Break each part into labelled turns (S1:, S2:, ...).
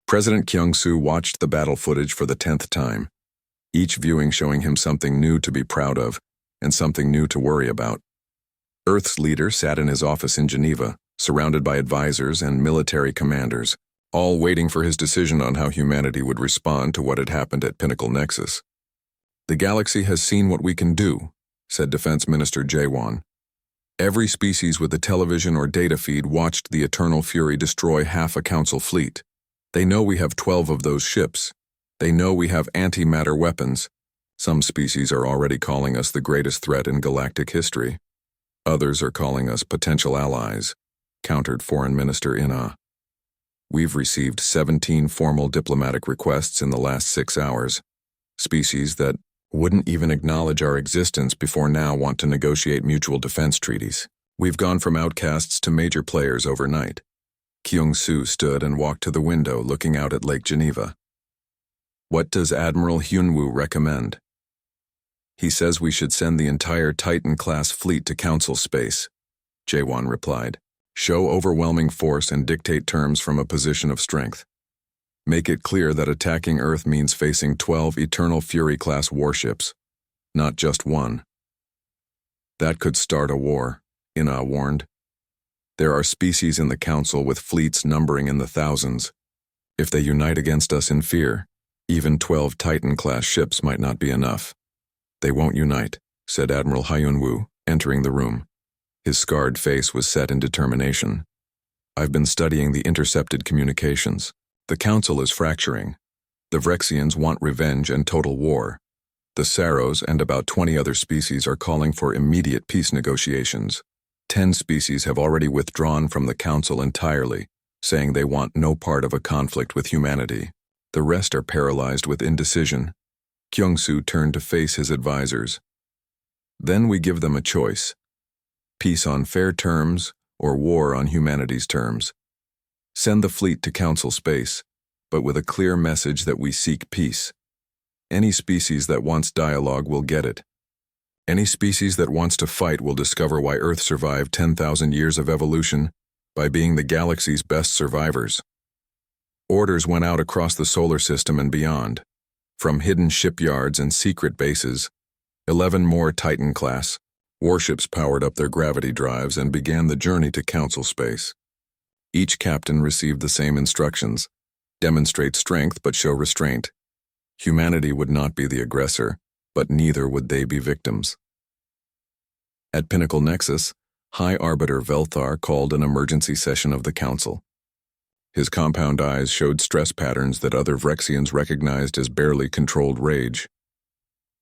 S1: President Kyung-soo watched the battle footage for the 10th time, each viewing showing him something new to be proud of and something new to worry about. Earth's leader sat in his office in Geneva, surrounded by advisors and military commanders, all waiting for his decision on how humanity would respond to what had happened at Pinnacle Nexus. "The galaxy has seen what we can do," said Defense Minister Jae-won. "Every species with a television or data feed watched the Eternal Fury destroy half a council fleet. They know we have 12 of those ships. They know we have antimatter weapons. Some species are already calling us the greatest threat in galactic history. Others are calling us potential allies," countered Foreign Minister Ina. "We've received 17 formal diplomatic requests in the last 6 hours. Species that wouldn't even acknowledge our existence before now want to negotiate mutual defense treaties. We've gone from outcasts to major players overnight." Kyung-soo stood and walked to the window looking out at Lake Geneva. "What does Admiral Hyun-woo recommend?" "He says we should send the entire Titan-class fleet to Council space," Jae-won replied. "Show overwhelming force and dictate terms from a position of strength. Make it clear that attacking Earth means facing 12 Eternal Fury-class warships, not just one." "That could start a war," Ina warned. "There are species in the Council with fleets numbering in the thousands. If they unite against us in fear, even 12 Titan-class ships might not be enough." "They won't unite," said Admiral Hyun-woo, entering the room. His scarred face was set in determination. "I've been studying the intercepted communications. The Council is fracturing. The Vrexians want revenge and total war. The Saros and about 20 other species are calling for immediate peace negotiations. 10 species have already withdrawn from the Council entirely, saying they want no part of a conflict with humanity. The rest are paralyzed with indecision." Kyung-soo turned to face his advisors. "Then we give them a choice. Peace on fair terms or war on humanity's terms. Send the fleet to Council space, but with a clear message that we seek peace. Any species that wants dialogue will get it. Any species that wants to fight will discover why Earth survived 10,000 years of evolution by being the galaxy's best survivors." Orders went out across the solar system and beyond. From hidden shipyards and secret bases, 11 more Titan-class warships powered up their gravity drives and began the journey to Council space. Each captain received the same instructions: demonstrate strength but show restraint. Humanity would not be the aggressor, but neither would they be victims. At Pinnacle Nexus, High Arbiter Velthar called an emergency session of the Council. His compound eyes showed stress patterns that other Vrexians recognized as barely controlled rage.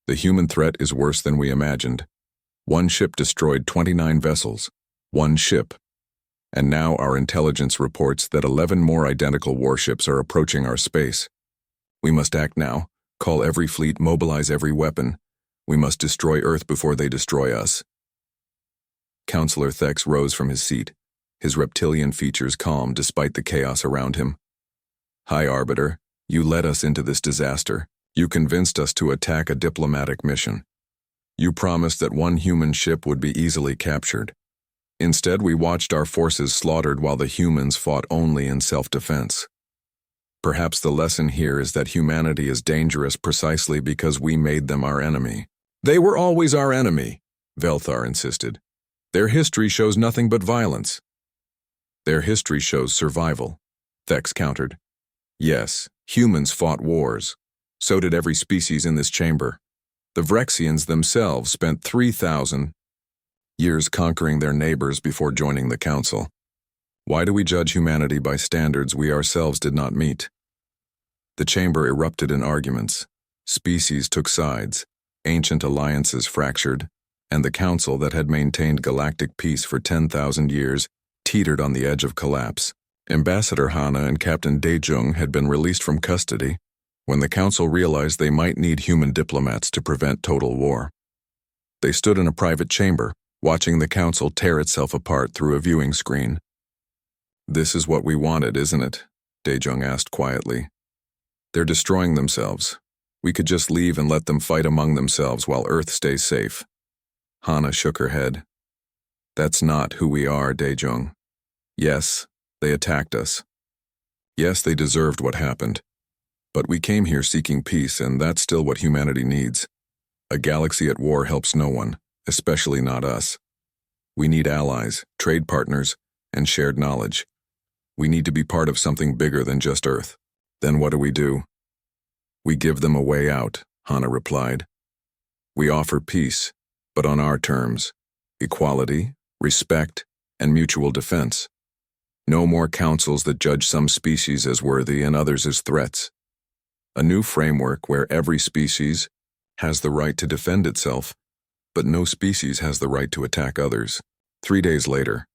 S1: "The human threat is worse than we imagined. One ship destroyed 29 vessels. One ship. And now our intelligence reports that 11 more identical warships are approaching our space. We must act now. Call every fleet, mobilize every weapon. We must destroy Earth before they destroy us." Counselor Thex rose from his seat, his reptilian features calm despite the chaos around him. "High Arbiter, you led us into this disaster. You convinced us to attack a diplomatic mission. You promised that one human ship would be easily captured. Instead, we watched our forces slaughtered while the humans fought only in self-defense. Perhaps the lesson here is that humanity is dangerous precisely because we made them our enemy." "They were always our enemy," Velthar insisted. "Their history shows nothing but violence." "Their history shows survival," Thex countered. "Yes, humans fought wars. So did every species in this chamber. The Vrexians themselves spent 3,000 years conquering their neighbors before joining the Council. Why do we judge humanity by standards we ourselves did not meet?" The chamber erupted in arguments. Species took sides, ancient alliances fractured, and the Council that had maintained galactic peace for 10,000 years teetered on the edge of collapse. Ambassador Hana and Captain Daejung had been released from custody when the Council realized they might need human diplomats to prevent total war. They stood in a private chamber, watching the Council tear itself apart through a viewing screen. "This is what we wanted, isn't it?" Daejung asked quietly. "They're destroying themselves. We could just leave and let them fight among themselves while Earth stays safe." Hana shook her head. "That's not who we are, Daejung. Yes, they attacked us. Yes, they deserved what happened. But we came here seeking peace, and that's still what humanity needs. A galaxy at war helps no one, especially not us. We need allies, trade partners, and shared knowledge. We need to be part of something bigger than just Earth. Then what do? We give them a way out, Hana replied. We offer peace, but on our terms. Equality, respect, and mutual defense. No more councils that judge some species as worthy and others as threats. A new framework where every species has the right to defend itself, but no species has the right to attack others. 3 days later,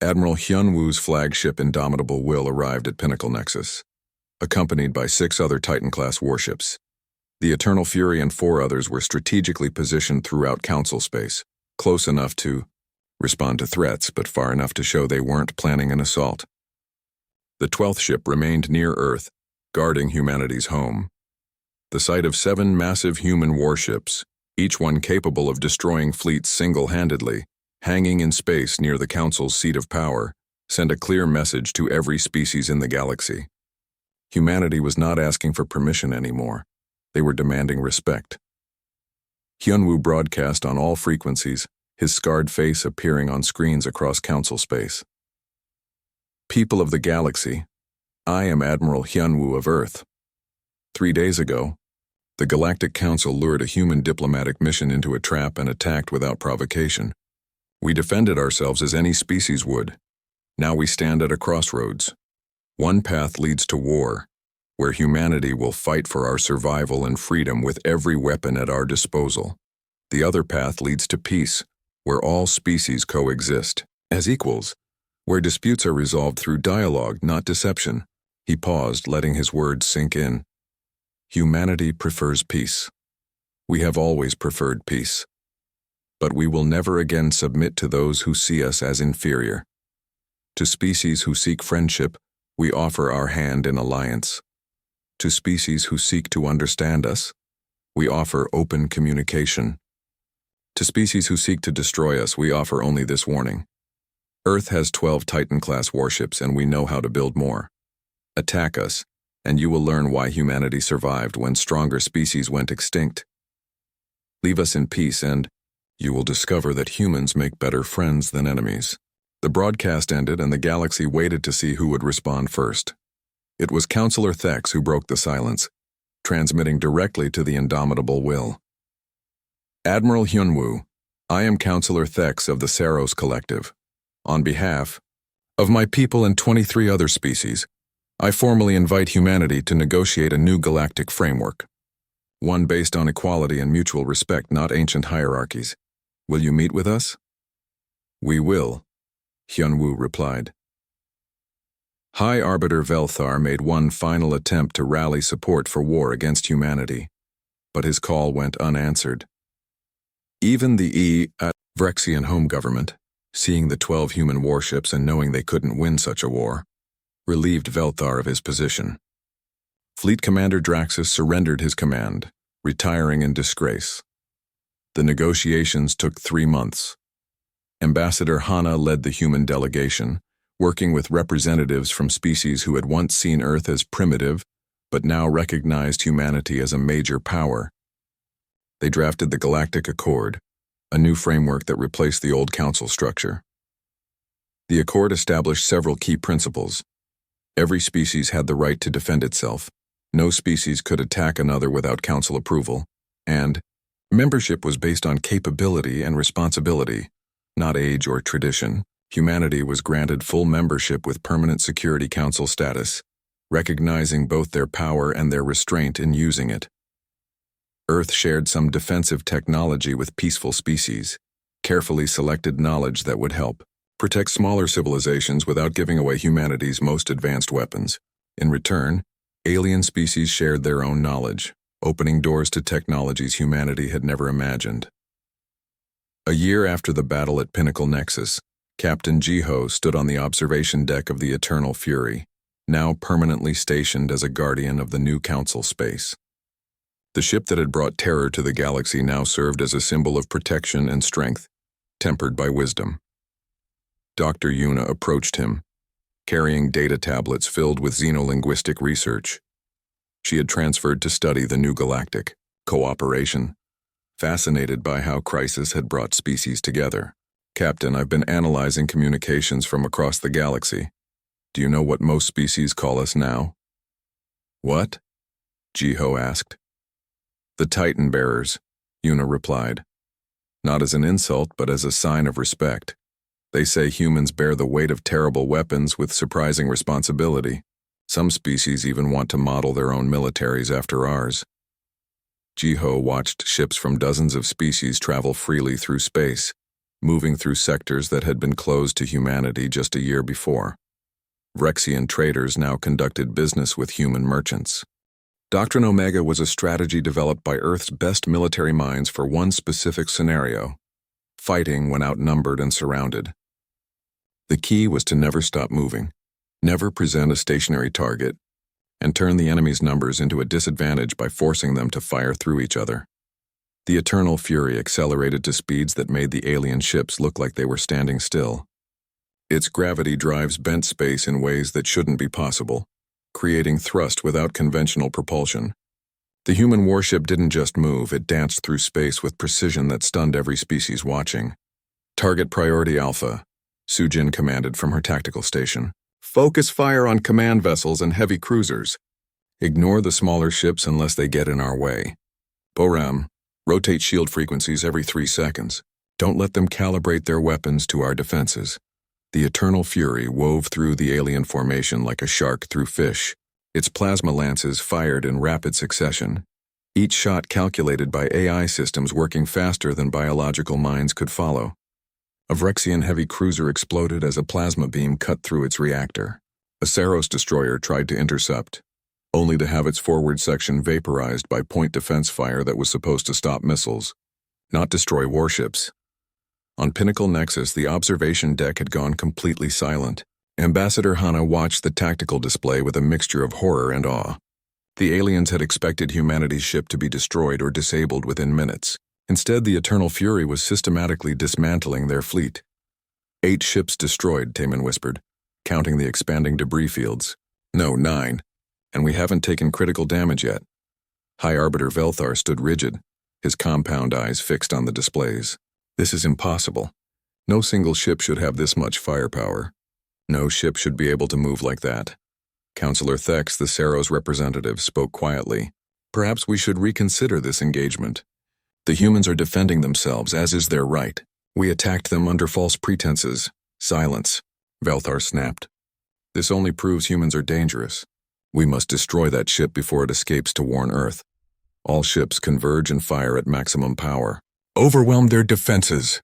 S1: Admiral Hyun-woo's flagship Indomitable Will arrived at Pinnacle Nexus, accompanied by 6 other Titan-class warships. The Eternal Fury and 4 others were strategically positioned throughout Council space, close enough to respond to threats, but far enough to show they weren't planning an assault. The 12th ship remained near Earth, guarding humanity's home. The sight of 7 massive human warships, each one capable of destroying fleets single-handedly, hanging in space near the Council's seat of power, sent a clear message to every species in the galaxy. Humanity was not asking for permission anymore. They were demanding respect. Hyun-woo broadcast on all frequencies, his scarred face appearing on screens across Council space. People of the galaxy, I am Admiral Hyun-woo of Earth. 3 days ago, the Galactic Council lured a human diplomatic mission into a trap and attacked without provocation. We defended ourselves as any species would. Now we stand at a crossroads. One path leads to war, where humanity will fight for our survival and freedom with every weapon at our disposal. The other path leads to peace, where all species coexist as equals, where disputes are resolved through dialogue, not deception. He paused, letting his words sink in. Humanity prefers peace. We have always preferred peace. But we will never again submit to those who see us as inferior. To species who seek friendship, we offer our hand in alliance. To species who seek to understand us, we offer open communication. To species who seek to destroy us, we offer only this warning. Earth has 12 Titan-class warships, and we know how to build more. Attack us, and you will learn why humanity survived when stronger species went extinct. Leave us in peace, and you will discover that humans make better friends than enemies. The broadcast ended, and the galaxy waited to see who would respond first. It was Counselor Thex who broke the silence, transmitting directly to the Indomitable Will. Admiral Hyun-woo, I am Counselor Thex of the Saros Collective. On behalf of my people and 23 other species, I formally invite humanity to negotiate a new galactic framework. One based on equality and mutual respect, not ancient hierarchies. Will you meet with us? We will, Hyun-woo replied. High Arbiter Velthar made one final attempt to rally support for war against humanity, but his call went unanswered. Even the Vrexian home government, seeing the 12 human warships and knowing they couldn't win such a war, relieved Velthar of his position. Fleet Commander Draxus surrendered his command, retiring in disgrace. The negotiations took 3 months. Ambassador Hana led the human delegation, working with representatives from species who had once seen Earth as primitive, but now recognized humanity as a major power. They drafted the Galactic Accord, a new framework that replaced the old council structure. The Accord established several key principles. Every species had the right to defend itself, no species could attack another without council approval, and membership was based on capability and responsibility, not age or tradition. Humanity was granted full membership with permanent Security Council status, recognizing both their power and their restraint in using it. Earth shared some defensive technology with peaceful species, carefully selected knowledge that would help protect smaller civilizations without giving away humanity's most advanced weapons. In return, alien species shared their own knowledge, opening doors to technologies humanity had never imagined. A year after the battle at Pinnacle Nexus, Captain Jiho stood on the observation deck of the Eternal Fury, now permanently stationed as a guardian of the new council space. The ship that had brought terror to the galaxy now served as a symbol of protection and strength, tempered by wisdom. Dr. Yuna approached him. carrying data tablets filled with xenolinguistic research. She had transferred to study the new galactic cooperation, fascinated by how crisis had brought species together. Captain, I've been analyzing communications from across the galaxy. Do you know what most species call us now? What? Jiho asked. The Titan Bearers, Yuna replied. Not as an insult, but as a sign of respect. They say humans bear the weight of terrible weapons with surprising responsibility. Some species even want to model their own militaries after ours. Jiho watched ships from dozens of species travel freely through space, moving through sectors that had been closed to humanity just a year before. Vrexian traders now conducted business with human merchants. Doctrine Omega was a strategy developed by Earth's best military minds for one specific scenario: fighting when outnumbered and surrounded. The key was to never stop moving, never present a stationary target, and turn the enemy's numbers into a disadvantage by forcing them to fire through each other. The Eternal Fury accelerated to speeds that made the alien ships look like they were standing still. Its gravity drives bent space in ways that shouldn't be possible, creating thrust without conventional propulsion. The human warship didn't just move, it danced through space with precision that stunned every species watching. Target priority Alpha, Sujin commanded from her tactical station. Focus fire on command vessels and heavy cruisers. Ignore the smaller ships unless they get in our way. Boram, rotate shield frequencies every 3 seconds. Don't let them calibrate their weapons to our defenses. The Eternal Fury wove through the alien formation like a shark through fish. Its plasma lances fired in rapid succession, each shot calculated by AI systems working faster than biological minds could follow. A Vrexian heavy cruiser exploded as a plasma beam cut through its reactor. A Saros destroyer tried to intercept, only to have its forward section vaporized by point defense fire that was supposed to stop missiles, not destroy warships. On Pinnacle Nexus, the observation deck had gone completely silent. Ambassador Hana watched the tactical display with a mixture of horror and awe. The aliens had expected humanity's ship to be destroyed or disabled within minutes. Instead, the Eternal Fury was systematically dismantling their fleet. 8 ships destroyed, Taman whispered, counting the expanding debris fields. No, 9. And we haven't taken critical damage yet. High Arbiter Velthar stood rigid, his compound eyes fixed on the displays. This is impossible. No single ship should have this much firepower. No ship should be able to move like that. Counselor Thex, the Saros representative, spoke quietly. Perhaps we should reconsider this engagement. The humans are defending themselves, as is their right. We attacked them under false pretenses. Silence, Velthar snapped. This only proves humans are dangerous. We must destroy that ship before it escapes to warn Earth. All ships converge and fire at maximum power. Overwhelm their defenses.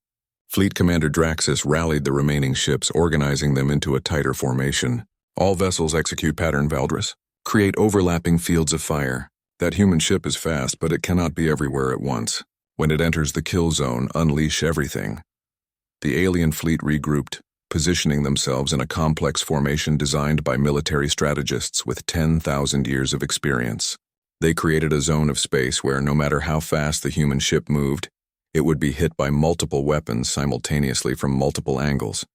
S1: Fleet Commander Draxus rallied the remaining ships, organizing them into a tighter formation. All vessels execute pattern Valdris. Create overlapping fields of fire. That human ship is fast, but it cannot be everywhere at once. When it enters the kill zone, unleash everything. The alien fleet regrouped, positioning themselves in a complex formation designed by military strategists with 10,000 years of experience. They created a zone of space where, no matter how fast the human ship moved, it would be hit by multiple weapons simultaneously from multiple angles.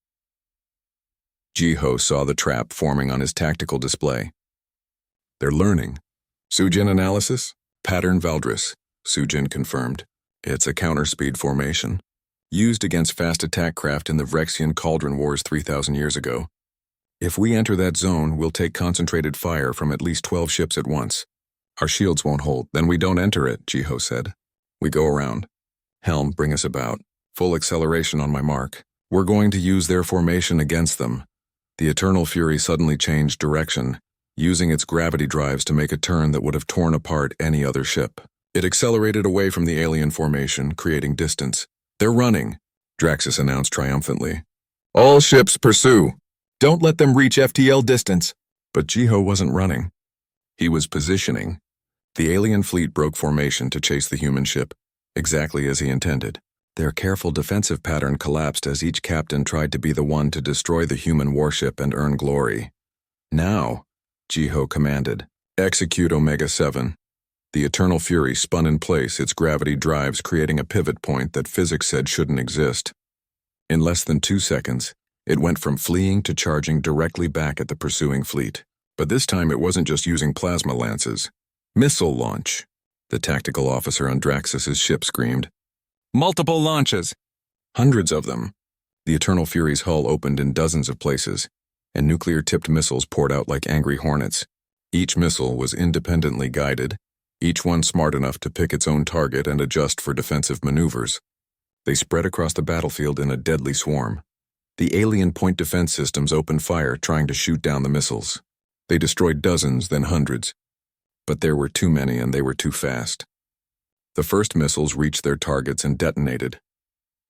S1: Jiho saw the trap forming on his tactical display. They're learning. Sujin analysis? Pattern Valdris, Sujin confirmed. It's a counter-speed formation, used against fast attack craft in the Vrexian Cauldron Wars 3,000 years ago. If we enter that zone, we'll take concentrated fire from at least 12 ships at once. Our shields won't hold. Then we don't enter it, Jiho said. We go around. Helm, bring us about. Full acceleration on my mark. We're going to use their formation against them. The Eternal Fury suddenly changed direction, using its gravity drives to make a turn that would have torn apart any other ship. It accelerated away from the alien formation, creating distance. They're running, Draxus announced triumphantly. All ships pursue. Don't let them reach FTL distance. But Jiho wasn't running. He was positioning. The alien fleet broke formation to chase the human ship, exactly as he intended. Their careful defensive pattern collapsed as each captain tried to be the one to destroy the human warship and earn glory. Now, Jiho commanded, execute Omega-7. The Eternal Fury spun in place, its gravity drives creating a pivot point that physics said shouldn't exist. In less than 2 seconds, It went from fleeing to charging directly back at the pursuing fleet. But this time it wasn't just using plasma lances. Missile launch, the tactical officer on Draxus's ship screamed. Multiple launches! Hundreds of them. The Eternal Fury's hull opened in dozens of places, and nuclear-tipped missiles poured out like angry hornets. Each missile was independently guided, each one smart enough to pick its own target and adjust for defensive maneuvers. They spread across the battlefield in a deadly swarm. The alien point defense systems opened fire trying to shoot down the missiles. They destroyed dozens, then hundreds. But there were too many and they were too fast. The first missiles reached their targets and detonated.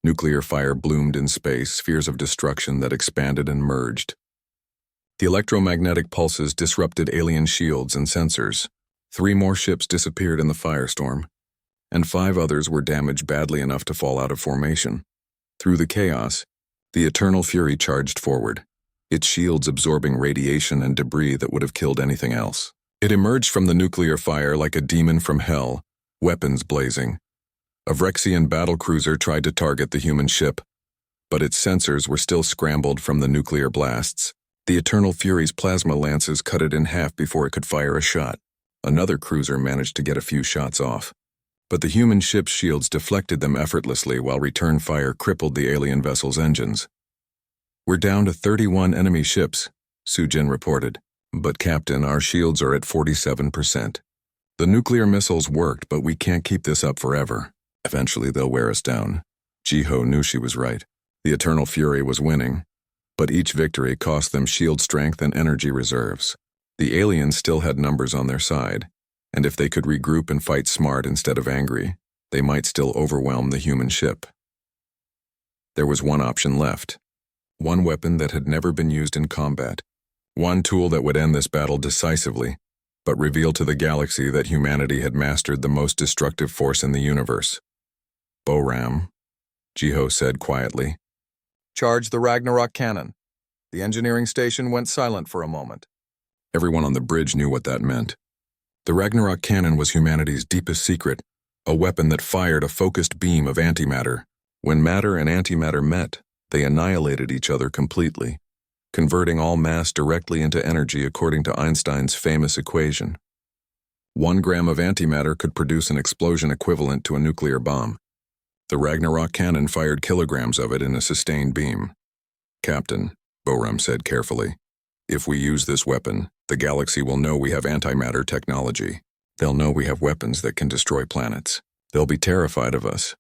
S1: Nuclear fire bloomed in space, spheres of destruction that expanded and merged. The electromagnetic pulses disrupted alien shields and sensors. 3 more ships disappeared in the firestorm, and 5 others were damaged badly enough to fall out of formation. Through the chaos, the Eternal Fury charged forward, its shields absorbing radiation and debris that would have killed anything else. It emerged from the nuclear fire like a demon from hell, weapons blazing. A Vrexian battlecruiser tried to target the human ship, but its sensors were still scrambled from the nuclear blasts. The Eternal Fury's plasma lances cut it in half before it could fire a shot. Another cruiser managed to get a few shots off, but the human ship's shields deflected them effortlessly while return fire crippled the alien vessel's engines. We're down to 31 enemy ships, Sujin reported. But Captain, our shields are at 47%. The nuclear missiles worked, but we can't keep this up forever. Eventually they'll wear us down. Jiho knew she was right. The Eternal Fury was winning, but each victory cost them shield strength and energy reserves. The aliens still had numbers on their side, and if they could regroup and fight smart instead of angry, they might still overwhelm the human ship. There was one option left. One weapon that had never been used in combat. One tool that would end this battle decisively, but reveal to the galaxy that humanity had mastered the most destructive force in the universe. Boram, Jiho said quietly. Charge the Ragnarok cannon. The engineering station went silent for a moment. Everyone on the bridge knew what that meant. The Ragnarok cannon was humanity's deepest secret, a weapon that fired a focused beam of antimatter. When matter and antimatter met, they annihilated each other completely, converting all mass directly into energy according to Einstein's famous equation. 1 gram of antimatter could produce an explosion equivalent to a nuclear bomb. The Ragnarok cannon fired kilograms of it in a sustained beam. Captain, Boram said carefully, if we use this weapon, the galaxy will know we have antimatter technology. They'll know we have weapons that can destroy planets. They'll be terrified of us.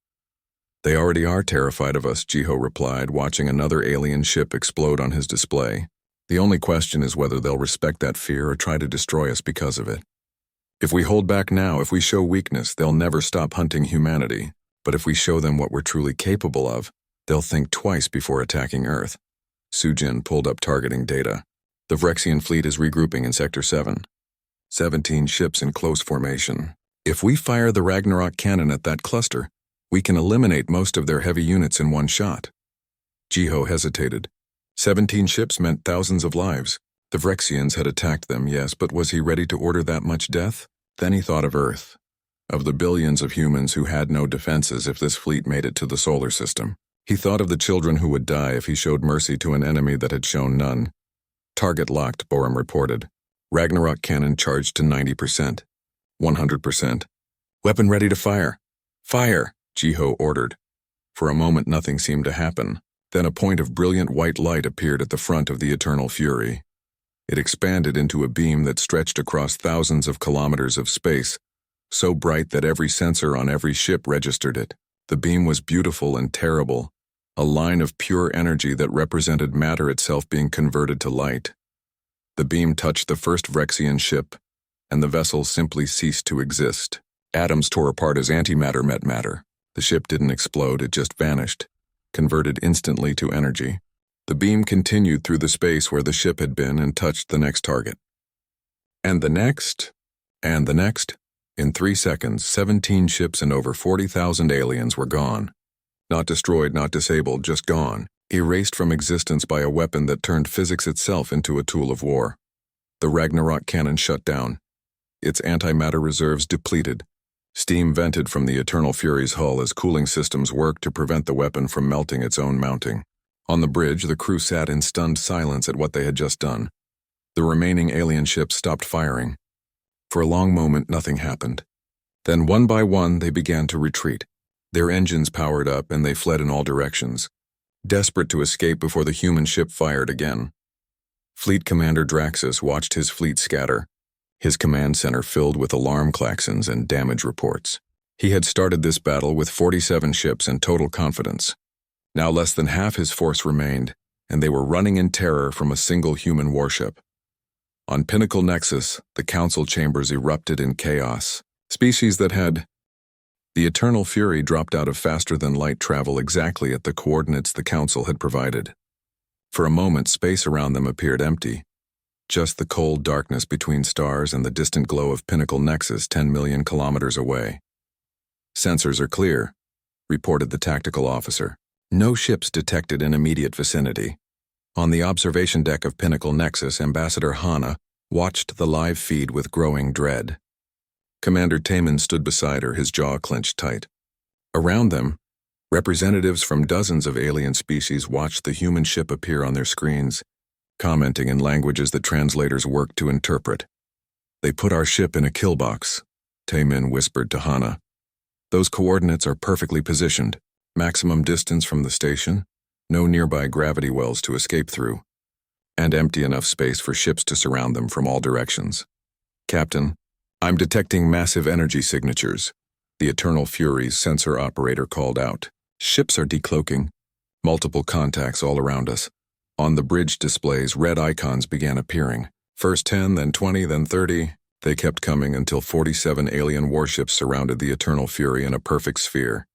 S1: They already are terrified of us, Jiho replied, watching another alien ship explode on his display. The only question is whether they'll respect that fear or try to destroy us because of it. If we hold back now, if we show weakness, they'll never stop hunting humanity. But if we show them what we're truly capable of, they'll think twice before attacking Earth. Sujin pulled up targeting data. The Vrexian fleet is regrouping in Sector 7. 17 ships in close formation. If we fire the Ragnarok cannon at that cluster, we can eliminate most of their heavy units in one shot. Jiho hesitated. 17 ships meant thousands of lives. The Vrexians had attacked them, yes, but was he ready to order that much death? Then he thought of Earth, of the billions of humans who had no defenses if this fleet made it to the solar system. He thought of the children who would die if he showed mercy to an enemy that had shown none. Target locked, Boram reported. Ragnarok cannon charged to 90%. 100%. Weapon ready to fire. Fire, Jiho ordered. For a moment nothing seemed to happen. Then a point of brilliant white light appeared at the front of the Eternal Fury. It expanded into a beam that stretched across thousands of kilometers of space, so bright that every sensor on every ship registered it. The beam was beautiful and terrible, a line of pure energy that represented matter itself being converted to light. The beam touched the first Vrexian ship, and the vessel simply ceased to exist. Atoms tore apart as antimatter met matter. The ship didn't explode, it just vanished, converted instantly to energy. The beam continued through the space where the ship had been and touched the next target. And the next, and the next. In 3 seconds, 17 ships and over 40,000 aliens were gone. Not destroyed, not disabled, just gone, erased from existence by a weapon that turned physics itself into a tool of war. The Ragnarok cannon shut down, its antimatter reserves depleted. Steam vented from the Eternal Fury's hull as cooling systems worked to prevent the weapon from melting its own mounting. On the bridge, the crew sat in stunned silence at what they had just done. The remaining alien ships stopped firing. For a long moment, nothing happened. Then, one by one, they began to retreat. Their engines powered up and they fled in all directions, desperate to escape before the human ship fired again. Fleet Commander Draxus watched his fleet scatter, his command center filled with alarm klaxons and damage reports. He had started this battle with 47 ships and total confidence. Now less than half his force remained, and they were running in terror from a single human warship. On Pinnacle Nexus, the council chambers erupted in chaos. Species that had... The Eternal Fury dropped out of faster-than-light travel exactly at the coordinates the council had provided. For a moment, space around them appeared empty. Just the cold darkness between stars and the distant glow of Pinnacle Nexus 10 million kilometers away. "Sensors are clear," reported the tactical officer. No ships detected in immediate vicinity. On the observation deck of Pinnacle Nexus, Ambassador Hana watched the live feed with growing dread. Commander Taman stood beside her, his jaw clenched tight. Around them, representatives from dozens of alien species watched the human ship appear on their screens, commenting in languages that translators worked to interpret. "They put our ship in a kill box," Taman whispered to Hana. "Those coordinates are perfectly positioned. Maximum distance from the station, no nearby gravity wells to escape through, and empty enough space for ships to surround them from all directions. Captain, I'm detecting massive energy signatures," the Eternal Fury's sensor operator called out. "Ships are decloaking. Multiple contacts all around us. On the bridge displays, red icons began appearing. First 10, then 20, then 30. They kept coming until 47 alien warships surrounded the Eternal Fury in a perfect sphere,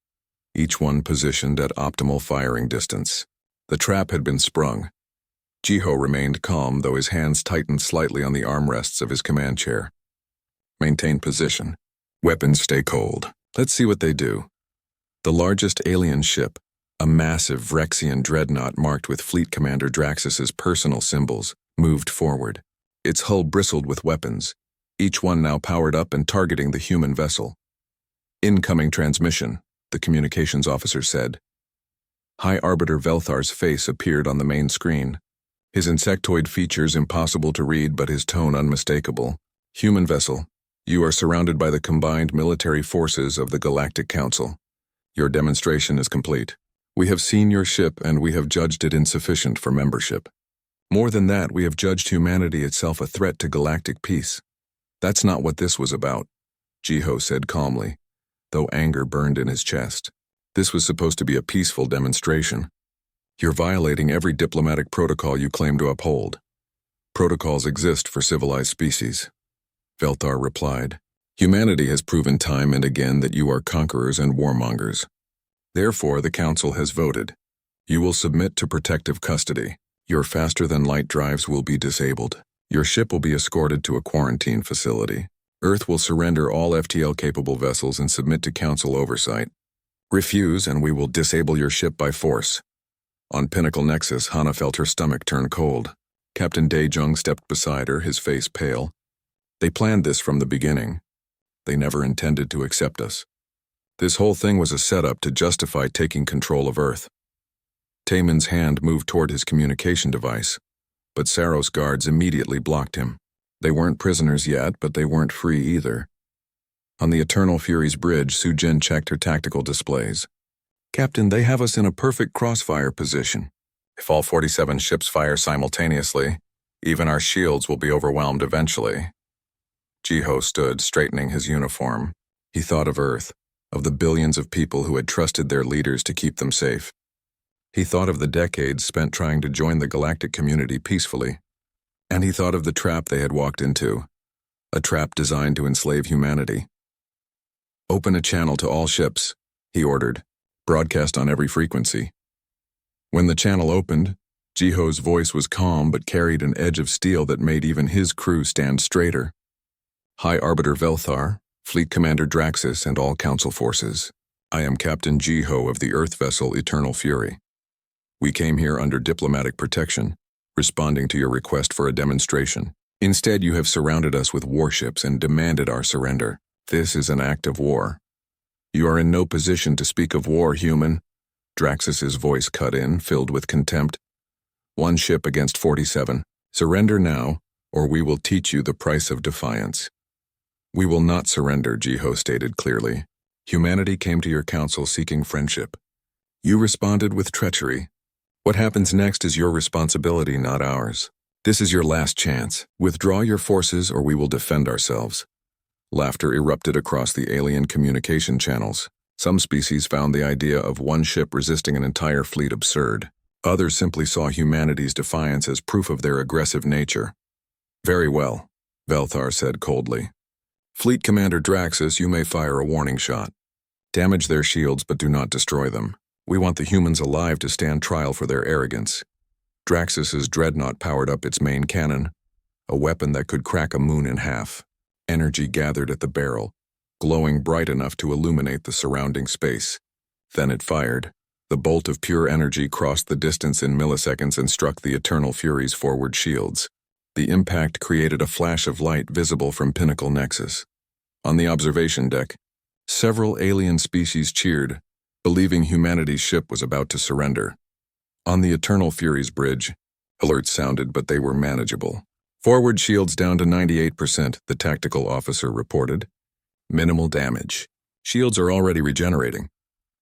S1: each one positioned at optimal firing distance. The trap had been sprung. Jiho remained calm, though his hands tightened slightly on the armrests of his command chair. "Maintain position. Weapons stay cold. Let's see what they do." The largest alien ship, a massive Vrexian dreadnought marked with Fleet Commander Draxus's personal symbols, moved forward. Its hull bristled with weapons, each one now powered up and targeting the human vessel. "Incoming transmission," the communications officer said. High Arbiter Velthar's face appeared on the main screen, his insectoid features impossible to read but his tone unmistakable. "Human vessel, you are surrounded by the combined military forces of the Galactic Council. Your demonstration is complete. We have seen your ship and we have judged it insufficient for membership. More than that, we have judged humanity itself a threat to galactic peace. That's not what this was about," Jiho said calmly, though anger burned in his chest. "This was supposed to be a peaceful demonstration. You're violating every diplomatic protocol you claim to uphold. Protocols exist for civilized species," Velthar replied. "Humanity has proven time and again that you are conquerors and warmongers. Therefore, the Council has voted. You will submit to protective custody. Your faster-than-light drives will be disabled. Your ship will be escorted to a quarantine facility. Earth will surrender all FTL-capable vessels and submit to Council oversight. Refuse, and we will disable your ship by force." On Pinnacle Nexus, Hana felt her stomach turn cold. Captain Daejung stepped beside her, his face pale. "They planned this from the beginning. They never intended to accept us. This whole thing was a setup to justify taking control of Earth." Taman's hand moved toward his communication device, but Saros guards immediately blocked him. They weren't prisoners yet, but they weren't free either. On the Eternal Fury's bridge, Sujin checked her tactical displays. "Captain, they have us in a perfect crossfire position. If all 47 ships fire simultaneously, even our shields will be overwhelmed eventually." Jiho stood, straightening his uniform. He thought of Earth, of the billions of people who had trusted their leaders to keep them safe. He thought of the decades spent trying to join the galactic community peacefully. And he thought of the trap they had walked into, a trap designed to enslave humanity. "Open a channel to all ships," he ordered. "Broadcast on every frequency." When the channel opened, Jiho's voice was calm but carried an edge of steel that made even his crew stand straighter. "High Arbiter Velthar, Fleet Commander Draxus, and all Council forces. I am Captain Jiho of the Earth vessel Eternal Fury. We came here under diplomatic protection, responding to your request for a demonstration. Instead, you have surrounded us with warships and demanded our surrender. This is an act of war. You are in no position to speak of war, human. Draxus's voice cut in, filled with contempt. One ship against 47. Surrender now, or we will teach you the price of defiance. We will not surrender, Jiho stated clearly. Humanity came to your council seeking friendship. You responded with treachery. What happens next is your responsibility, not ours. This is your last chance. Withdraw your forces or we will defend ourselves. Laughter erupted across the alien communication channels. Some species found the idea of one ship resisting an entire fleet absurd. Others simply saw humanity's defiance as proof of their aggressive nature. Very well, Velthar said coldly. Fleet Commander Draxus, you may fire a warning shot. Damage their shields but do not destroy them. We want the humans alive to stand trial for their arrogance. Draxus's dreadnought powered up its main cannon, a weapon that could crack a moon in half. Energy gathered at the barrel, glowing bright enough to illuminate the surrounding space. Then it fired. The bolt of pure energy crossed the distance in milliseconds and struck the Eternal Fury's forward shields. The impact created a flash of light visible from Pinnacle Nexus. On the observation deck, several alien species cheered, believing humanity's ship was about to surrender. On the Eternal Fury's bridge, alerts sounded, but they were manageable. Forward shields down to 98%, the tactical officer reported. Minimal damage. Shields are already regenerating.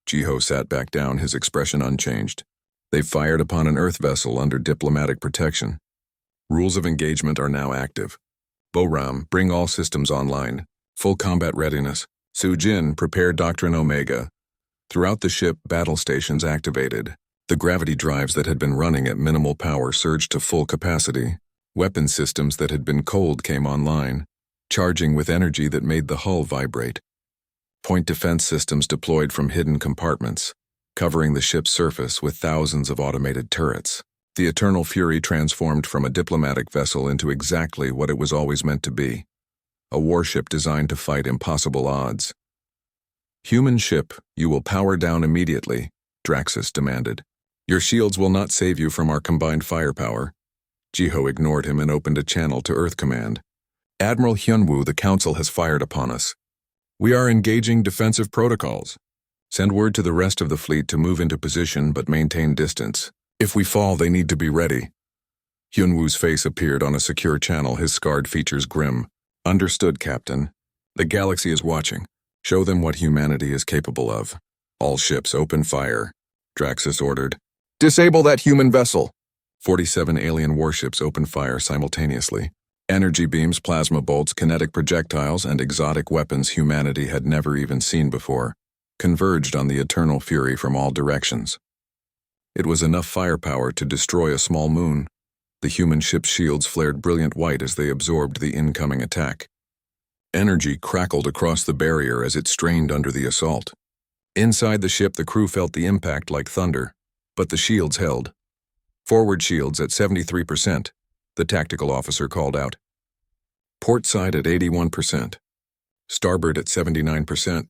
S1: Jiho sat back down, his expression unchanged. They fired upon an Earth vessel under diplomatic protection. Rules of engagement are now active. Boram, bring all systems online. Full combat readiness. Sujin, prepare Doctrine Omega. Throughout the ship, battle stations activated. The gravity drives that had been running at minimal power surged to full capacity. Weapon systems that had been cold came online, charging with energy that made the hull vibrate. Point defense systems deployed from hidden compartments, covering the ship's surface with thousands of automated turrets. The Eternal Fury transformed from a diplomatic vessel into exactly what it was always meant to be, a warship designed to fight impossible odds. Human ship, you will power down immediately, Draxus demanded. Your shields will not save you from our combined firepower. Jiho ignored him and opened a channel to Earth Command. Admiral Hyunwoo, the Council has fired upon us. We are engaging defensive protocols. Send word to the rest of the fleet to move into position but maintain distance. If we fall, they need to be ready. Hyunwoo's face appeared on a secure channel, his scarred features grim. Understood, Captain. The galaxy is watching. Show them what humanity is capable of. All ships open fire, Draxus ordered. Disable that human vessel. 47 alien warships opened fire simultaneously. Energy beams, plasma bolts, kinetic projectiles, and exotic weapons humanity had never even seen before converged on the Eternal Fury from all directions. It was enough firepower to destroy a small moon. The human ship's shields flared brilliant white as they absorbed the incoming attack. Energy crackled across the barrier as it strained under the assault. Inside the ship, the crew felt the impact like thunder, but the shields held. Forward shields at 73%, the tactical officer called out. Port side at 81%. Starboard at 79%.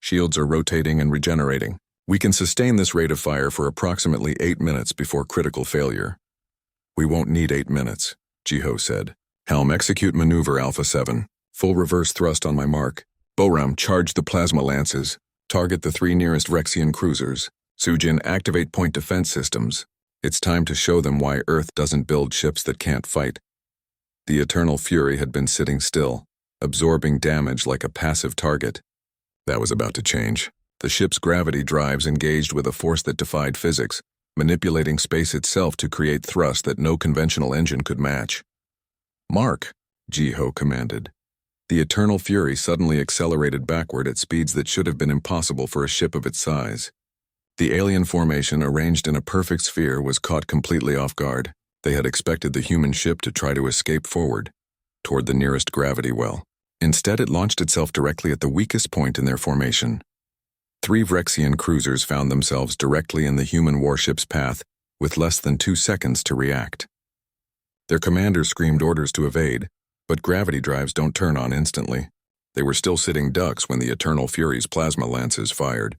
S1: Shields are rotating and regenerating. We can sustain this rate of fire for approximately 8 minutes before critical failure. We won't need 8 minutes, Jiho said. Helm, execute maneuver Alpha 7. Full reverse thrust on my mark. Boram, charge the plasma lances. Target the 3 nearest Rexian cruisers. Sujin, activate point defense systems. It's time to show them why Earth doesn't build ships that can't fight. The Eternal Fury had been sitting still, absorbing damage like a passive target. That was about to change. The ship's gravity drives engaged with a force that defied physics, manipulating space itself to create thrust that no conventional engine could match. Mark, Jiho commanded. The Eternal Fury suddenly accelerated backward at speeds that should have been impossible for a ship of its size. The alien formation, arranged in a perfect sphere, was caught completely off guard. They had expected the human ship to try to escape forward, toward the nearest gravity well. Instead, it launched itself directly at the weakest point in their formation. 3 Vrexian cruisers found themselves directly in the human warship's path, with less than 2 seconds to react. Their commanders screamed orders to evade, but gravity drives don't turn on instantly. They were still sitting ducks when the Eternal Fury's plasma lances fired.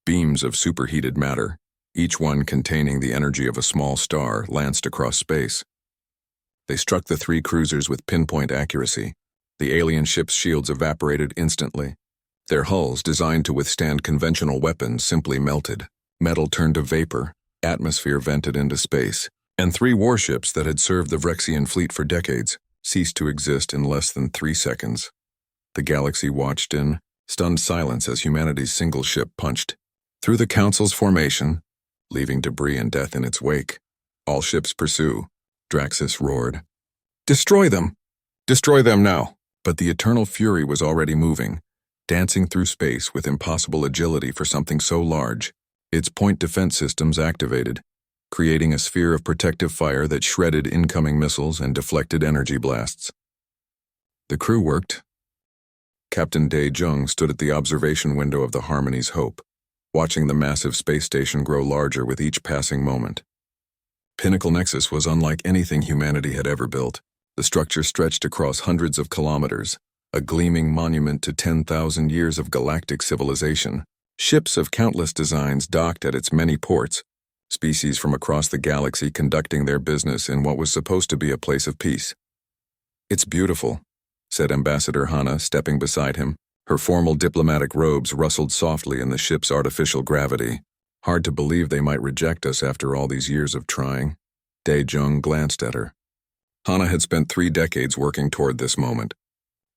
S1: Beams of superheated matter, each one containing the energy of a small star, lanced across space. They struck the 3 cruisers with pinpoint accuracy. The alien ship's shields evaporated instantly. Their hulls, designed to withstand conventional weapons, simply melted. Metal turned to vapor, atmosphere vented into space, and 3 warships that had served the Vrexian fleet for decades ceased to exist in less than 3 seconds. The galaxy watched in stunned silence as humanity's single ship punched through the Council's formation, leaving debris and death in its wake. "All ships pursue," Draxus roared. "Destroy them! Destroy them now!" But the eternal fury was already moving, dancing through space with impossible agility for something so large. Its point defense systems activated, creating a sphere of protective fire that shredded incoming missiles and deflected energy blasts. The crew worked. Captain Dae Jung stood at the observation window of the Harmony's Hope, watching the massive space station grow larger with each passing moment. Pinnacle Nexus was unlike anything humanity had ever built. The structure stretched across hundreds of kilometers, a gleaming monument to 10,000 years of galactic civilization. Ships of countless designs docked at its many ports, species from across the galaxy conducting their business in what was supposed to be a place of peace. "It's beautiful," said Ambassador Hana, stepping beside him. Her formal diplomatic robes rustled softly in the ship's artificial gravity. "Hard to believe they might reject us after all these years of trying." Dae Jung glanced at her. Hana had spent 3 decades working toward this moment.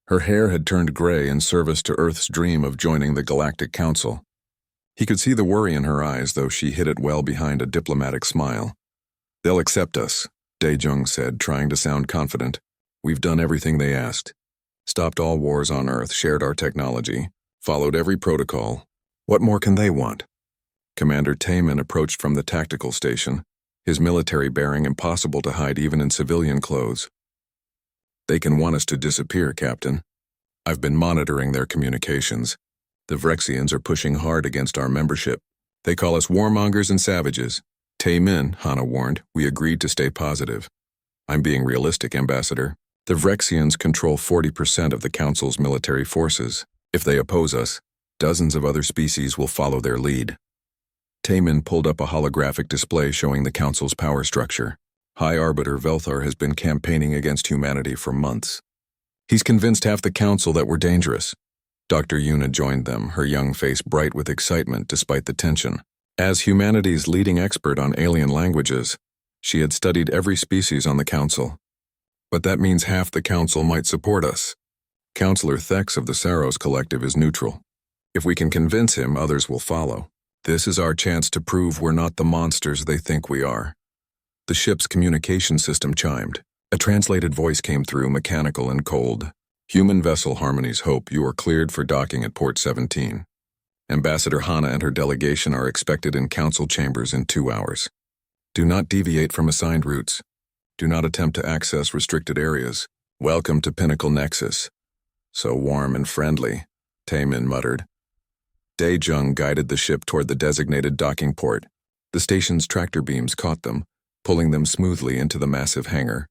S1: Her hair had turned gray in service to Earth's dream of joining the Galactic Council. He could see the worry in her eyes, though she hid it well behind a diplomatic smile. "They'll accept us," Dae Jung said, trying to sound confident. "We've done everything they asked. Stopped all wars on Earth, shared our technology, followed every protocol. What more can they want?" Commander Taemin approached from the tactical station, his military bearing impossible to hide even in civilian clothes. "They can want us to disappear, Captain. I've been monitoring their communications. The Vrexians are pushing hard against our membership. They call us warmongers and savages." "Taemin," Hana warned, "we agreed to stay positive." "I'm being realistic, Ambassador. The Vrexians control 40% of the Council's military forces. If they oppose us, dozens of other species will follow their lead." Taemin pulled up a holographic display showing the Council's power structure. High Arbiter Velthar has been campaigning against humanity for months. He's convinced half the Council that we're dangerous. Dr. Yuna joined them, her young face bright with excitement despite the tension. As humanity's leading expert on alien languages, she had studied every species on the Council. "But that means half the Council might support us. Counselor Thex of the Saros Collective is neutral. If we can convince him, others will follow. This is our chance to prove we're not the monsters they think we are." The ship's communication system chimed. A translated voice came through, mechanical and cold. "Human vessel Harmony's Hope, you are cleared for docking at Port 17. Ambassador Hana and her delegation are expected in Council chambers in 2 hours. Do not deviate from assigned routes. Do not attempt to access restricted areas. Welcome to Pinnacle Nexus." "So warm and friendly," Taemin muttered. Dae Jung guided the ship toward the designated docking port. The station's tractor beams caught them, pulling them smoothly into the massive hangar.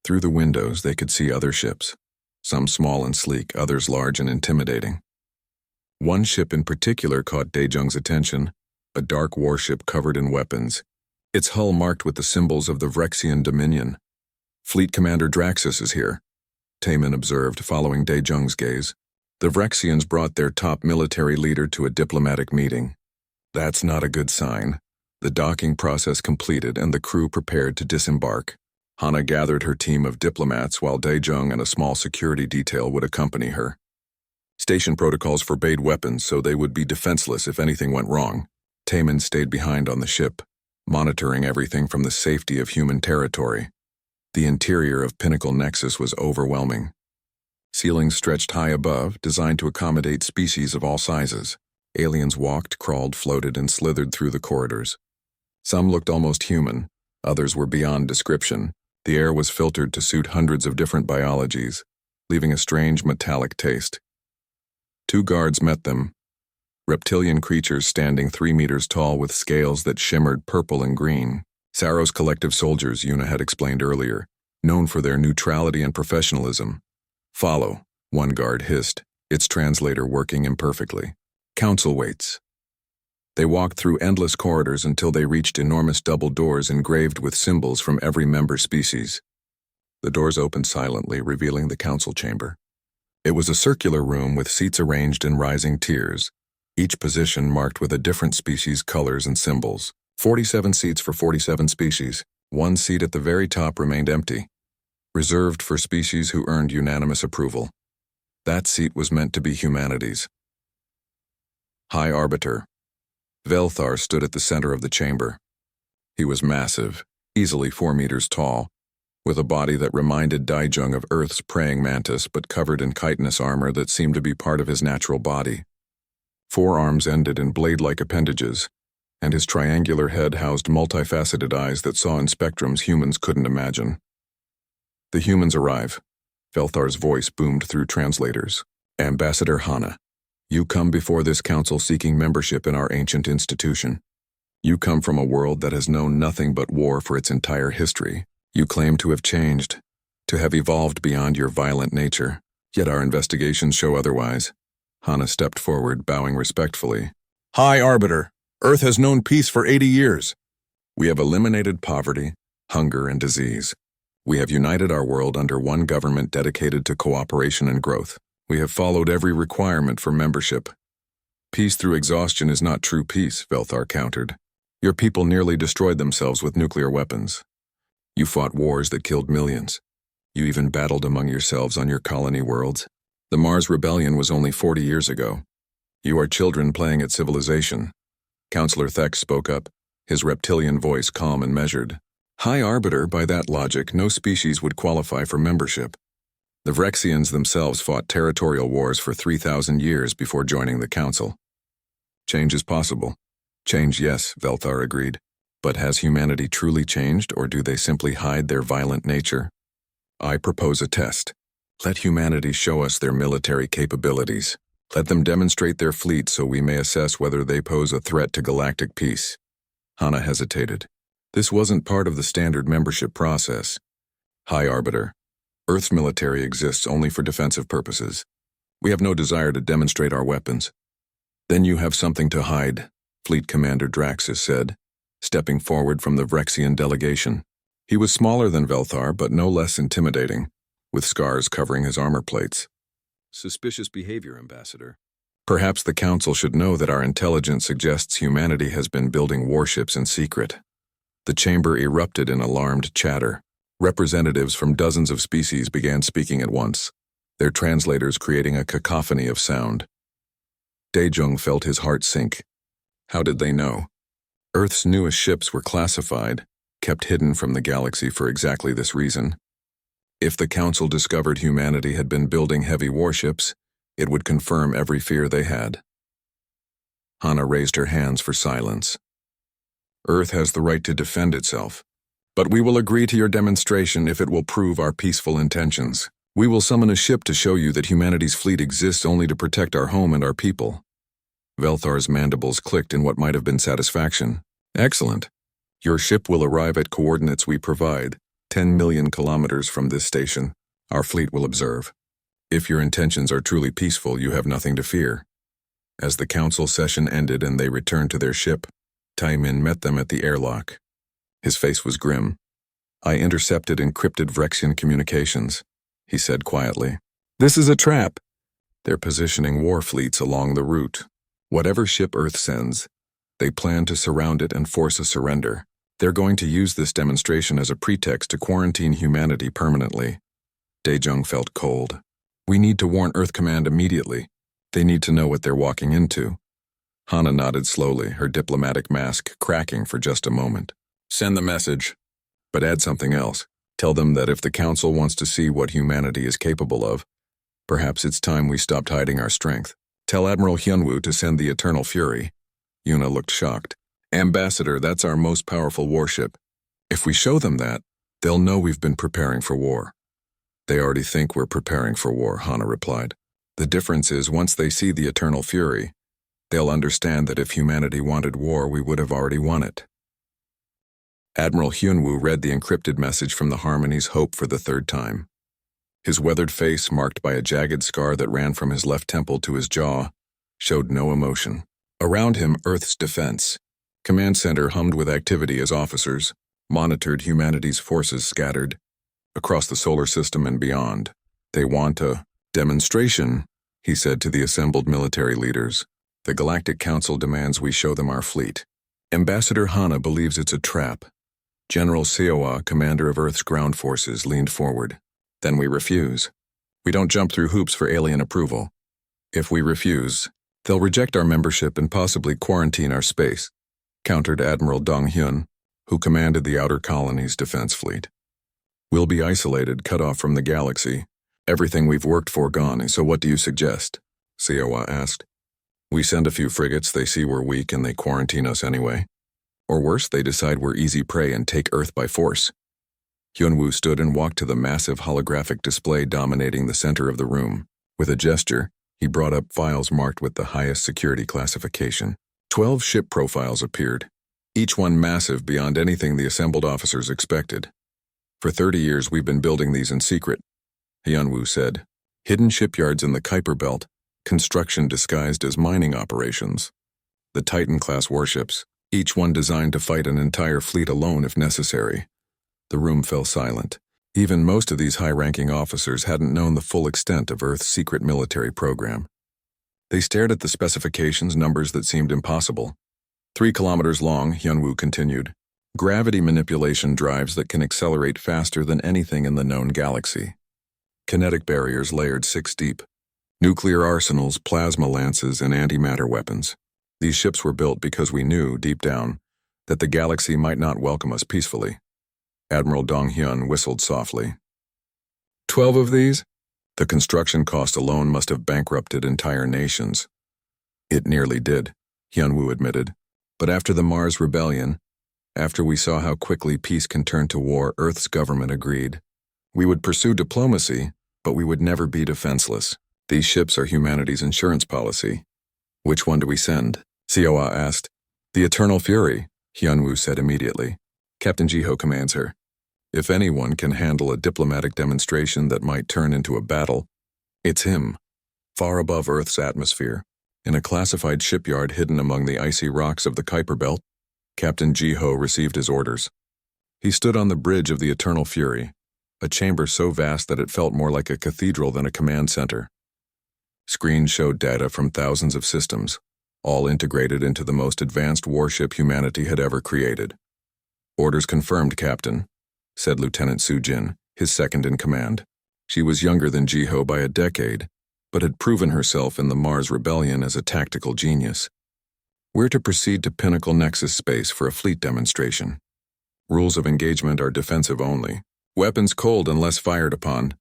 S1: Through the windows, they could see other ships, some small and sleek, others large and intimidating. One ship in particular caught Dae Jung's attention, a dark warship covered in weapons, its hull marked with the symbols of the Vrexian Dominion. "Fleet Commander Draxus is here," Taemin observed, following Dae Jung's gaze. The Vrexians brought their top military leader to a diplomatic meeting. That's not a good sign. The docking process completed and the crew prepared to disembark. Hana gathered her team of diplomats while Dae Jung and a small security detail would accompany her. Station protocols forbade weapons, so they would be defenseless if anything went wrong. Taemin stayed behind on the ship, monitoring everything from the safety of human territory. The interior of Pinnacle Nexus was overwhelming. Ceilings stretched high above, designed to accommodate species of all sizes. Aliens walked, crawled, floated, and slithered through the corridors. Some looked almost human, others were beyond description. The air was filtered to suit hundreds of different biologies, leaving a strange metallic taste. 2 guards met them, reptilian creatures standing 3 meters tall with scales that shimmered purple and green. Saros Collective soldiers, Yuna had explained earlier, known for their neutrality and professionalism. "Follow," one guard hissed, its translator working imperfectly. "Council waits." They walked through endless corridors until they reached enormous double doors engraved with symbols from every member species. The doors opened silently, revealing the council chamber. It was a circular room with seats arranged in rising tiers, each position marked with a different species' colors and symbols. 47 seats for 47 species. One seat at the very top remained empty, reserved for species who earned unanimous approval. That seat was meant to be humanity's. High Arbiter. Velthar stood at the center of the chamber. He was massive, easily 4 meters tall, with a body that reminded Daijung of Earth's praying mantis but covered in chitinous armor that seemed to be part of his natural body. 4 arms ended in blade-like appendages, and his triangular head housed multifaceted eyes that saw in spectrums humans couldn't imagine. The humans arrive. Velthar's voice boomed through translators. Ambassador Hana, you come before this council seeking membership in our ancient institution. You come from a world that has known nothing but war for its entire history. You claim to have changed, to have evolved beyond your violent nature, yet our investigations show otherwise. Hana stepped forward, bowing respectfully. High Arbiter, Earth has known peace for 80 years. We have eliminated poverty, hunger, and disease. We have united our world under one government dedicated to cooperation and growth. We have followed every requirement for membership. Peace through exhaustion is not true peace, Velthar countered. Your people nearly destroyed themselves with nuclear weapons. You fought wars that killed millions. You even battled among yourselves on your colony worlds. The Mars Rebellion was only 40 years ago. You are children playing at civilization. Counselor Thex spoke up, his reptilian voice calm and measured. High Arbiter, by that logic, no species would qualify for membership. The Vrexians themselves fought territorial wars for 3,000 years before joining the council. Change is possible. Change, yes, Velthar agreed. But has humanity truly changed, or do they simply hide their violent nature? I propose a test. Let humanity show us their military capabilities. Let them demonstrate their fleet so we may assess whether they pose a threat to galactic peace. Hana hesitated. This wasn't part of the standard membership process. High Arbiter, Earth's military exists only for defensive purposes. We have no desire to demonstrate our weapons. Then you have something to hide, Fleet Commander Draxus said, stepping forward from the Vrexian delegation. He was smaller than Velthar, but no less intimidating, with scars covering his armor plates. Suspicious behavior, Ambassador. Perhaps the Council should know that our intelligence suggests humanity has been building warships in secret. The chamber erupted in alarmed chatter. Representatives from dozens of species began speaking at once, their translators creating a cacophony of sound. Daejung felt his heart sink. How did they know? Earth's newest ships were classified, kept hidden from the galaxy for exactly this reason. If the Council discovered humanity had been building heavy warships, it would confirm every fear they had. Hana raised her hands for silence. Earth has the right to defend itself, but we will agree to your demonstration if it will prove our peaceful intentions. We will summon a ship to show you that humanity's fleet exists only to protect our home and our people. Velthar's mandibles clicked in what might have been satisfaction. Excellent. Your ship will arrive at coordinates we provide, 10 million kilometers from this station. Our fleet will observe. If your intentions are truly peaceful, you have nothing to fear. As the council session ended and they returned to their ship, Taimin met them at the airlock. His face was grim. I intercepted encrypted Vrexian communications, he said quietly. This is a trap. They're positioning war fleets along the route. Whatever ship Earth sends, they plan to surround it and force a surrender. They're going to use this demonstration as a pretext to quarantine humanity permanently. Daejung felt cold. We need to warn Earth Command immediately. They need to know what they're walking into. Hana nodded slowly, her diplomatic mask cracking for just a moment. Send the message, but add something else. Tell them that if the Council wants to see what humanity is capable of, perhaps it's time we stopped hiding our strength. Tell Admiral Hyunwoo to send the Eternal Fury. Yuna looked shocked. Ambassador, that's our most powerful warship. If we show them that, they'll know we've been preparing for war. They already think we're preparing for war, Hana replied. The difference is once they see the Eternal Fury, they'll understand that if humanity wanted war, we would have already won it. Admiral Hyunwoo read the encrypted message from the Harmony's Hope for the third time. His weathered face, marked by a jagged scar that ran from his left temple to his jaw, showed no emotion. Around him, Earth's defense. Command Center hummed with activity as officers monitored humanity's forces scattered across the solar system and beyond. They want a demonstration, he said to the assembled military leaders. The Galactic Council demands we show them our fleet. Ambassador Hana believes it's a trap. General Siowa, commander of Earth's ground forces, leaned forward. Then we refuse. We don't jump through hoops for alien approval. If we refuse, they'll reject our membership and possibly quarantine our space, countered Admiral Dong Hyun, who commanded the Outer Colony's defense fleet. We'll be isolated, cut off from the galaxy. Everything we've worked for gone, so what do you suggest? Siowa asked. We send a few frigates, they see we're weak and they quarantine us anyway. Or worse, they decide we're easy prey and take Earth by force. Hyunwoo stood and walked to the massive holographic display dominating the center of the room. With a gesture, he brought up files marked with the highest security classification. 12 ship profiles appeared, each one massive beyond anything the assembled officers expected. For 30 years we've been building these in secret, Hyunwoo said. Hidden shipyards in the Kuiper Belt, construction disguised as mining operations. The Titan-class warships, each one designed to fight an entire fleet alone if necessary. The room fell silent. Even most of these high-ranking officers hadn't known the full extent of Earth's secret military program. They stared at the specifications, numbers that seemed impossible. 3 kilometers long, Hyunwoo continued. Gravity manipulation drives that can accelerate faster than anything in the known galaxy. Kinetic barriers layered 6 deep. Nuclear arsenals, plasma lances, and antimatter weapons. These ships were built because we knew, deep down, that the galaxy might not welcome us peacefully. Admiral Dong Hyun whistled softly. 12 of these? The construction cost alone must have bankrupted entire nations. It nearly did, Hyunwoo admitted. But after the Mars Rebellion, after we saw how quickly peace can turn to war, Earth's government agreed. We would pursue diplomacy, but we would never be defenseless. These ships are humanity's insurance policy. Which one do we send? Siowa asked. The Eternal Fury, Hyunwoo said immediately. Captain Jiho commands her. If anyone can handle a diplomatic demonstration that might turn into a battle, it's him. Far above Earth's atmosphere, in a classified shipyard hidden among the icy rocks of the Kuiper Belt, Captain Jiho received his orders. He stood on the bridge of the Eternal Fury, a chamber so vast that it felt more like a cathedral than a command center. Screens showed data from thousands of systems, all integrated into the most advanced warship humanity had ever created. Orders confirmed, Captain, said Lieutenant Soo-jin, his second in command. She was younger than Jiho by a decade, but had proven herself in the Mars Rebellion as a tactical genius. We're to proceed to Pinnacle Nexus space for a fleet demonstration. Rules of engagement are defensive only. Weapons cold unless fired upon.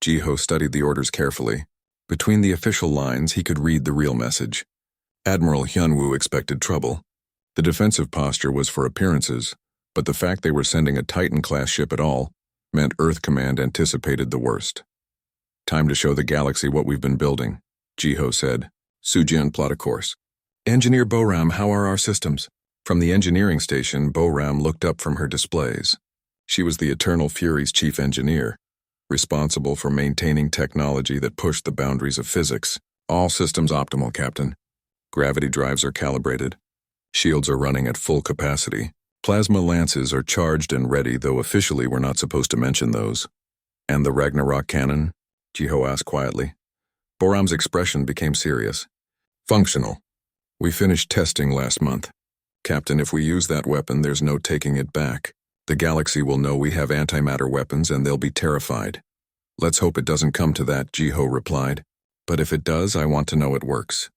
S1: Jiho studied the orders carefully. Between the official lines, he could read the real message. Admiral Hyunwoo expected trouble. The defensive posture was for appearances, but the fact they were sending a Titan-class ship at all meant Earth Command anticipated the worst. Time to show the galaxy what we've been building, Jiho said. Soo-jin plot a course. Engineer Boram, how are our systems? From the engineering station, Boram looked up from her displays. She was the Eternal Fury's chief engineer, responsible for maintaining technology that pushed the boundaries of physics. All systems optimal, Captain. Gravity drives are calibrated. Shields are running at full capacity. Plasma lances are charged and ready, though officially we're not supposed to mention those. And the Ragnarok cannon? Jiho asked quietly. Boram's expression became serious. Functional. We finished testing last month. Captain, if we use that weapon, there's no taking it back. The galaxy will know we have antimatter weapons and they'll be terrified. Let's hope it doesn't come to that, Jiho replied. But if it does, I want to know it works.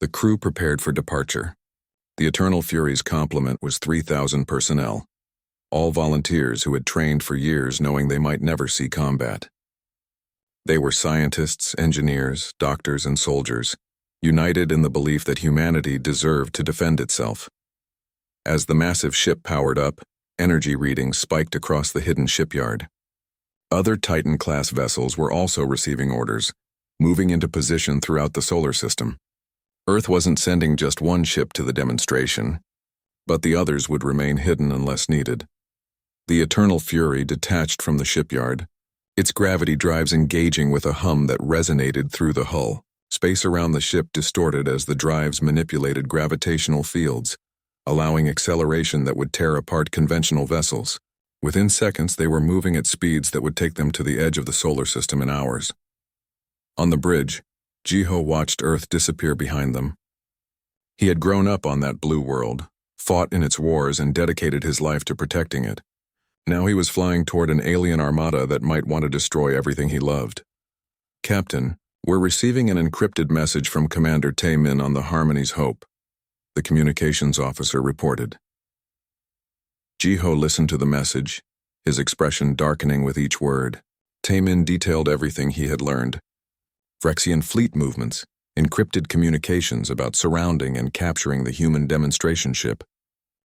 S1: The crew prepared for departure. The Eternal Fury's complement was 3,000 personnel, all volunteers who had trained for years knowing they might never see combat. They were scientists, engineers, doctors, and soldiers, united in the belief that humanity deserved to defend itself. As the massive ship powered up, energy readings spiked across the hidden shipyard. Other Titan-class vessels were also receiving orders, moving into position throughout the solar system. Earth wasn't sending just one ship to the demonstration, but the others would remain hidden unless needed. The Eternal Fury detached from the shipyard, its gravity drives engaging with a hum that resonated through the hull. Space around the ship distorted as the drives manipulated gravitational fields, allowing acceleration that would tear apart conventional vessels. Within seconds, they were moving at speeds that would take them to the edge of the solar system in hours. On the bridge, Jiho watched Earth disappear behind them. He had grown up on that blue world, fought in its wars and dedicated his life to protecting it. Now he was flying toward an alien armada that might want to destroy everything he loved. "Captain, we're receiving an encrypted message from Commander Tae-min on the Harmony's Hope," the communications officer reported. Ji-ho listened to the message, his expression darkening with each word. Tae-min detailed everything he had learned. Phyrexian fleet movements, encrypted communications about surrounding and capturing the human demonstration ship,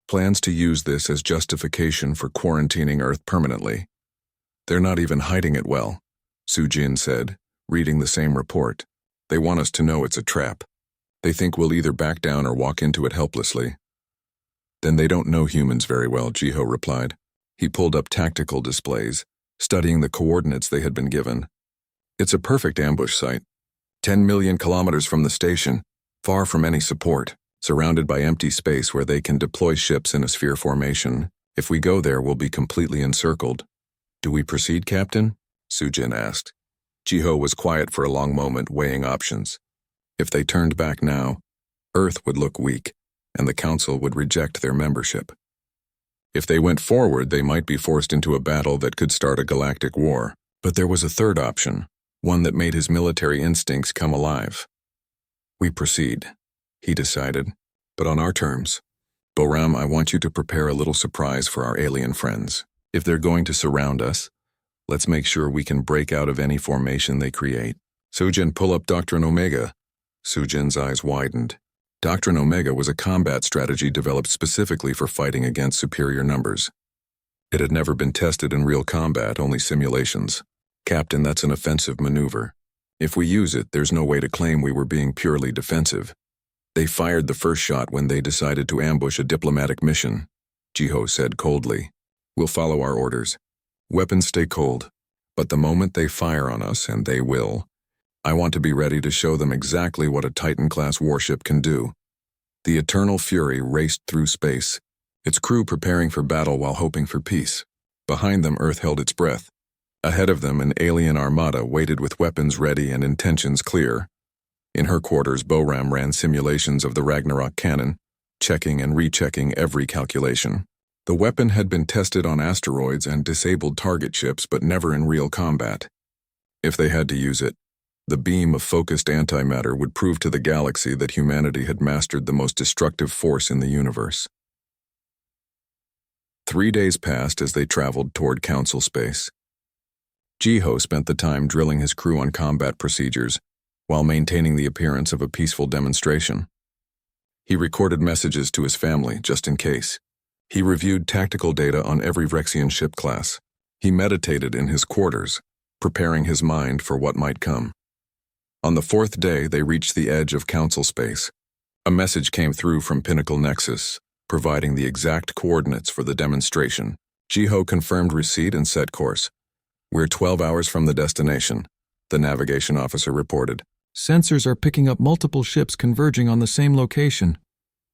S1: plans to use this as justification for quarantining Earth permanently. "They're not even hiding it well," Soo-jin said, reading the same report. "They want us to know it's a trap. They think we'll either back down or walk into it helplessly." "Then they don't know humans very well," Ji-ho replied. He pulled up tactical displays, studying the coordinates they had been given. "It's a perfect ambush site. 10 million kilometers from the station, far from any support, surrounded by empty space where they can deploy ships in a sphere formation. If we go there, we'll be completely encircled." "Do we proceed, Captain?" Soo-jin asked. Ji-ho was quiet for a long moment, weighing options. If they turned back now, Earth would look weak, and the Council would reject their membership. If they went forward, they might be forced into a battle that could start a galactic war. But there was a third option, one that made his military instincts come alive. "We proceed," he decided, "but on our terms. Boram, I want you to prepare a little surprise for our alien friends. If they're going to surround us, let's make sure we can break out of any formation they create." "Soo-jin, pull up Doctrine Omega." Soo-jin's eyes widened. Doctrine Omega was a combat strategy developed specifically for fighting against superior numbers. It had never been tested in real combat, only simulations. "Captain, that's an offensive maneuver. If we use it, there's no way to claim we were being purely defensive. They fired the first shot when they decided to ambush a diplomatic mission," Ji-ho said coldly. "We'll follow our orders. Weapons stay cold. But the moment they fire on us, and they will, I want to be ready to show them exactly what a Titan-class warship can do." The Eternal Fury raced through space, its crew preparing for battle while hoping for peace. Behind them, Earth held its breath. Ahead of them, an alien armada waited with weapons ready and intentions clear. In her quarters, Boram ran simulations of the Ragnarok cannon, checking and rechecking every calculation. The weapon had been tested on asteroids and disabled target ships, but never in real combat. If they had to use it, the beam of focused antimatter would prove to the galaxy that humanity had mastered the most destructive force in the universe. 3 days passed as they traveled toward Council space. Ji-ho spent the time drilling his crew on combat procedures while maintaining the appearance of a peaceful demonstration. He recorded messages to his family, just in case. He reviewed tactical data on every Phyrexian ship class. He meditated in his quarters, preparing his mind for what might come. On the 4th day, they reached the edge of Council space. A message came through from Pinnacle Nexus, providing the exact coordinates for the demonstration. Ji-ho confirmed receipt and set course. "We're 12 hours from the destination," the navigation officer reported.
S2: "Sensors are picking up multiple ships converging on the same location.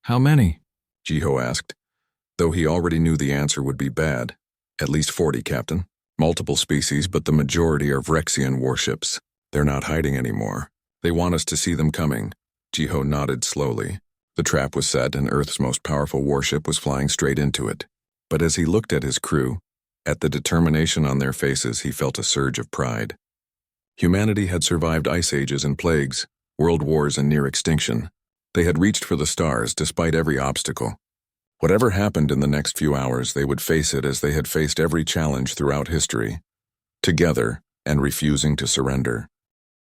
S2: How many?"
S1: Ji-ho asked, though he already knew the answer would be bad. "At least 40, Captain. Multiple species, but the majority are Phyrexian warships. They're not hiding anymore. They want us to see them coming." Ji-ho nodded slowly. The trap was set and Earth's most powerful warship was flying straight into it. But as he looked at his crew, at the determination on their faces, he felt a surge of pride. Humanity had survived ice ages and plagues, world wars and near extinction. They had reached for the stars despite every obstacle. Whatever happened in the next few hours, they would face it as they had faced every challenge throughout history, together and refusing to surrender.